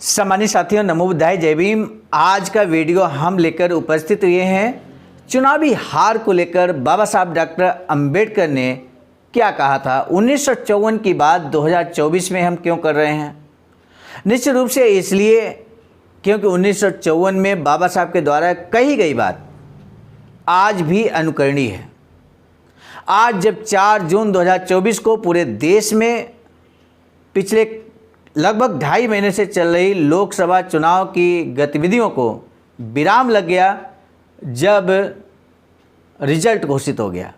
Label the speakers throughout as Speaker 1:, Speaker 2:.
Speaker 1: सम्मानित साथियों, नमो बुद्धाय, जय भीम। आज का वीडियो हम लेकर उपस्थित हुए हैं चुनावी हार को लेकर बाबा साहब डॉक्टर अंबेडकर ने क्या कहा था। 1954 की बात 2024 में हम क्यों कर रहे हैं? निश्चित रूप से इसलिए क्योंकि 1954 में बाबा साहब के द्वारा कही गई बात आज भी अनुकरणीय है। आज जब 4 जून 2024 को पूरे देश में पिछले लगभग 2.5 महीने से चल रही लोकसभा चुनाव की गतिविधियों को विराम लग गया, जब रिजल्ट घोषित हो गया,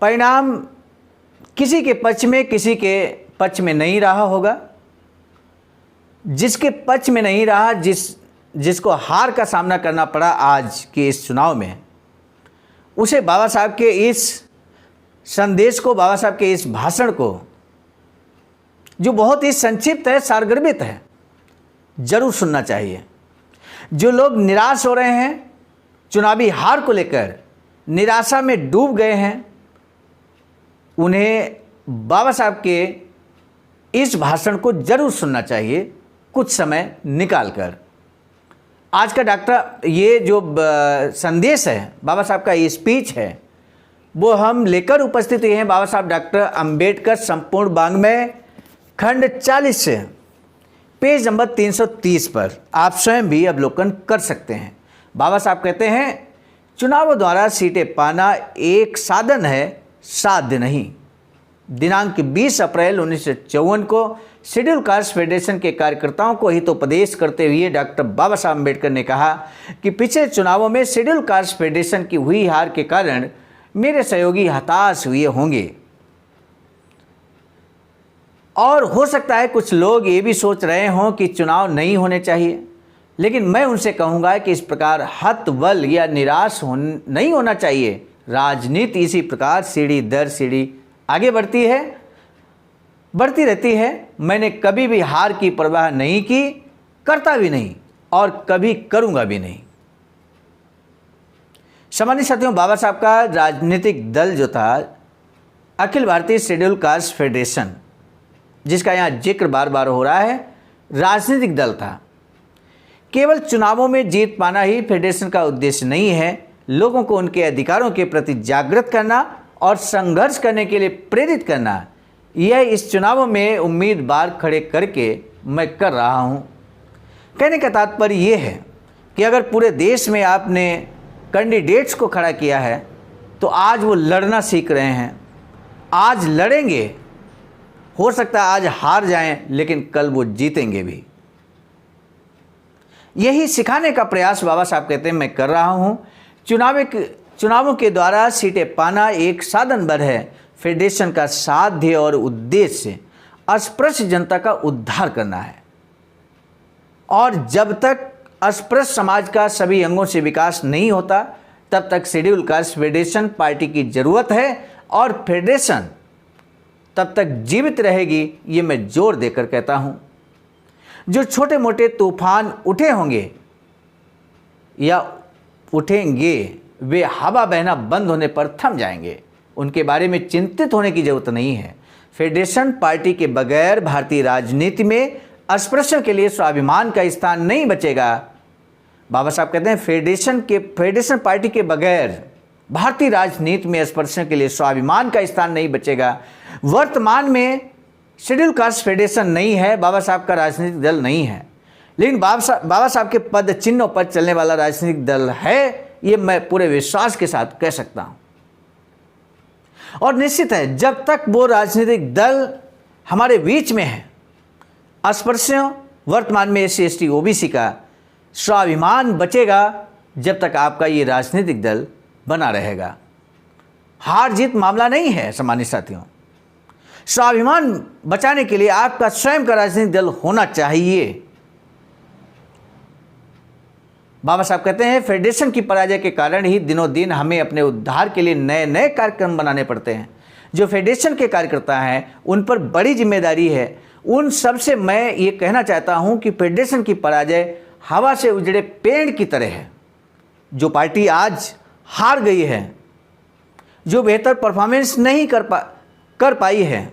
Speaker 1: परिणाम किसी के पक्ष में किसी के पक्ष में नहीं रहा होगा। जिसके पक्ष में नहीं रहा, जिसको हार का सामना करना पड़ा आज के इस चुनाव में, उसे बाबा साहब के इस संदेश को, बाबा साहब के इस भाषण को, जो बहुत ही संक्षिप्त है, सारगर्भित है, जरूर सुनना चाहिए। जो लोग निराश हो रहे हैं, चुनावी हार को लेकर निराशा में डूब गए हैं, उन्हें बाबा साहब के इस भाषण को जरूर सुनना चाहिए कुछ समय निकालकर। आज का डॉक्टर ये जो संदेश है, बाबा साहब का ये स्पीच है, वो हम लेकर उपस्थित हुए हैं बाबा साहब डॉक्टर अंबेडकर संपूर्ण वाङ्मय खंड 40 से पेज नंबर 330 पर आप स्वयं भी अवलोकन कर सकते हैं। बाबा साहब कहते हैं, चुनावों द्वारा सीटें पाना एक साधन है, साध्य नहीं। दिनांक 20 अप्रैल 1954 को शेड्यूल कास्ट फेडरेशन के कार्यकर्ताओं को हितोपदेश करते हुए डॉक्टर बाबा साहब अम्बेडकर ने कहा कि पिछले चुनावों में शेड्यूल कास्ट फेडरेशन की हुई हार के कारण मेरे सहयोगी हताश हुए होंगे, और हो सकता है कुछ लोग ये भी सोच रहे हों कि चुनाव नहीं होने चाहिए। लेकिन मैं उनसे कहूँगा कि इस प्रकार हतबल या निराश नहीं होना चाहिए। राजनीति इसी प्रकार सीढ़ी दर सीढ़ी आगे बढ़ती रहती है। मैंने कभी भी हार की परवाह नहीं की, करता भी नहीं और कभी करूँगा भी नहीं। सम्मानित साथियों, बाबा साहब का राजनीतिक दल जो था, Akhil Bharatiya schedule caste federation, जिसका यहाँ जिक्र बार बार हो रहा है, राजनीतिक दल था। केवल चुनावों में जीत पाना ही फेडरेशन का उद्देश्य नहीं है। लोगों को उनके अधिकारों के प्रति जागृत करना और संघर्ष करने के लिए प्रेरित करना, यह इस चुनावों में उम्मीदवार खड़े करके मैं कर रहा हूँ। कहने का तात्पर्य यह है कि अगर पूरे देश में आपने कैंडिडेट्स को खड़ा किया है, तो आज वो लड़ना सीख रहे हैं, आज लड़ेंगे। हो सकता है आज हार जाएं, लेकिन कल वो जीतेंगे भी। यही सिखाने का प्रयास बाबा साहब कहते हैं मैं कर रहा हूं। चुनावों के द्वारा सीटें पाना एक साधन भर है। फेडरेशन का साध्य और उद्देश्य अस्पृश्य जनता का उद्धार करना है, और जब तक अस्पृश्य समाज का सभी अंगों से विकास नहीं होता, तब तक शेड्यूल कास्ट फेडरेशन पार्टी की जरूरत है, और फेडरेशन तब तक जीवित रहेगी, ये मैं जोर देकर कहता हूँ। जो छोटे मोटे तूफान उठे होंगे या उठेंगे, वे हवा बहना बंद होने पर थम जाएंगे। उनके बारे में चिंतित होने की जरूरत नहीं है। फेडरेशन पार्टी के बगैर भारतीय राजनीति में अस्पृश्यों के लिए स्वाभिमान का स्थान नहीं बचेगा। बाबा साहब कहते हैं, फेडरेशन पार्टी के बगैर भारतीय राजनीति में अस्पृश्यों के लिए स्वाभिमान का स्थान नहीं बचेगा। वर्तमान में शेड्यूल कास्ट फेडरेशन नहीं है, बाबा साहब का राजनीतिक दल नहीं है, लेकिन बाबा साहब के पद चिन्हों पर चलने वाला राजनीतिक दल है, ये मैं पूरे विश्वास के साथ कह सकता हूं। और निश्चित है, जब तक वो राजनीतिक दल हमारे बीच में है, अस्पृश्यों, वर्तमान में SC ST OBC का स्वाभिमान बचेगा, जब तक आपका ये राजनीतिक दल बना रहेगा। हार जीत मामला नहीं है सम्मानित साथियों। स्वाभिमान बचाने के लिए आपका स्वयं का राजनीतिक दल होना चाहिए। बाबा साहब कहते हैं, फेडरेशन की पराजय के कारण ही दिनों दिन हमें अपने उद्धार के लिए नए नए कार्यक्रम बनाने पड़ते हैं। जो फेडरेशन के कार्यकर्ता हैं, उन पर बड़ी जिम्मेदारी है। उन सबसे मैं ये कहना चाहता हूं कि फेडरेशन की पराजय हवा से उजड़े पेड़ की तरह है। जो पार्टी आज हार गई है, जो बेहतर परफॉर्मेंस नहीं कर पाई है,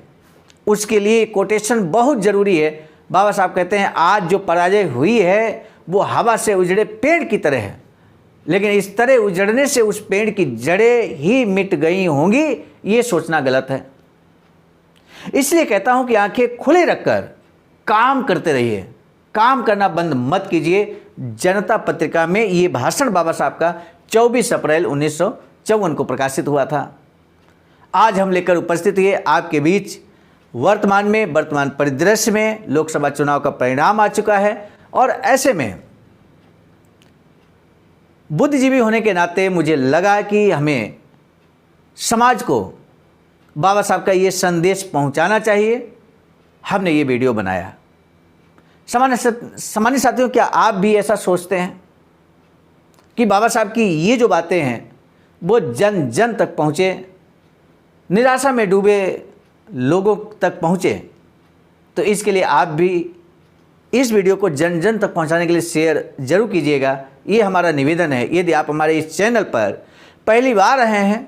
Speaker 1: उसके लिए कोटेशन बहुत ज़रूरी है। बाबा साहब कहते हैं आज जो पराजय हुई है वो हवा से उजड़े पेड़ की तरह है, लेकिन इस तरह उजड़ने से उस पेड़ की जड़ें ही मिट गई होंगी, ये सोचना गलत है। इसलिए कहता हूं कि आंखें खुले रखकर काम करते रहिए, काम करना बंद मत कीजिए। जनता पत्रिका में ये भाषण बाबा साहब का 24 अप्रैल 1954 को प्रकाशित हुआ था। आज हम लेकर उपस्थित हुए आपके बीच वर्तमान परिदृश्य में लोकसभा चुनाव का परिणाम आ चुका है, और ऐसे में बुद्धिजीवी होने के नाते मुझे लगा कि हमें समाज को बाबा साहब का ये संदेश पहुंचाना चाहिए। हमने ये वीडियो बनाया। सामान्य साथियों, क्या आप भी ऐसा सोचते हैं कि बाबा साहब की ये जो बातें हैं वो जन जन तक पहुँचे, निराशा में डूबे लोगों तक पहुँचे? तो इसके लिए आप भी इस वीडियो को जन जन तक पहुंचाने के लिए शेयर जरूर कीजिएगा, ये हमारा निवेदन है। यदि आप हमारे इस चैनल पर पहली बार आए हैं,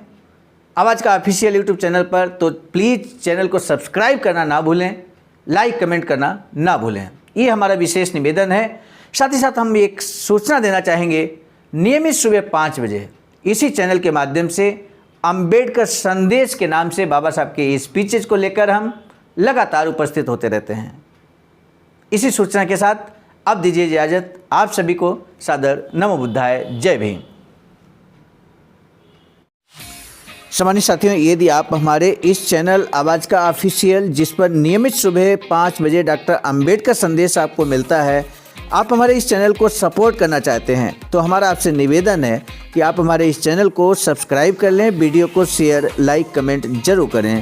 Speaker 1: आवाज़ का ऑफिशियल यूट्यूब चैनल पर, तो प्लीज़ चैनल को सब्सक्राइब करना ना भूलें, लाइक कमेंट करना ना भूलें, ये हमारा विशेष निवेदन है। साथ ही साथ हम एक सूचना देना चाहेंगे, नियमित सुबह 5 बजे इसी चैनल के माध्यम से अंबेडकर संदेश के नाम से बाबा साहब के स्पीचेज को लेकर हम लगातार उपस्थित होते रहते हैं। इसी सूचना के साथ अब दीजिए इजाज़त। आप सभी को सादर नमो बुद्धाय, जय भीम। सम्मानित साथियों, यदि आप हमारे इस चैनल आवाज़ का ऑफिशियल, जिस पर नियमित सुबह 5 बजे डॉक्टर अंबेडकर संदेश आपको मिलता है, आप हमारे इस चैनल को सपोर्ट करना चाहते हैं, तो हमारा आपसे निवेदन है कि आप हमारे इस चैनल को सब्सक्राइब कर लें, वीडियो को शेयर, लाइक, कमेंट जरूर करें।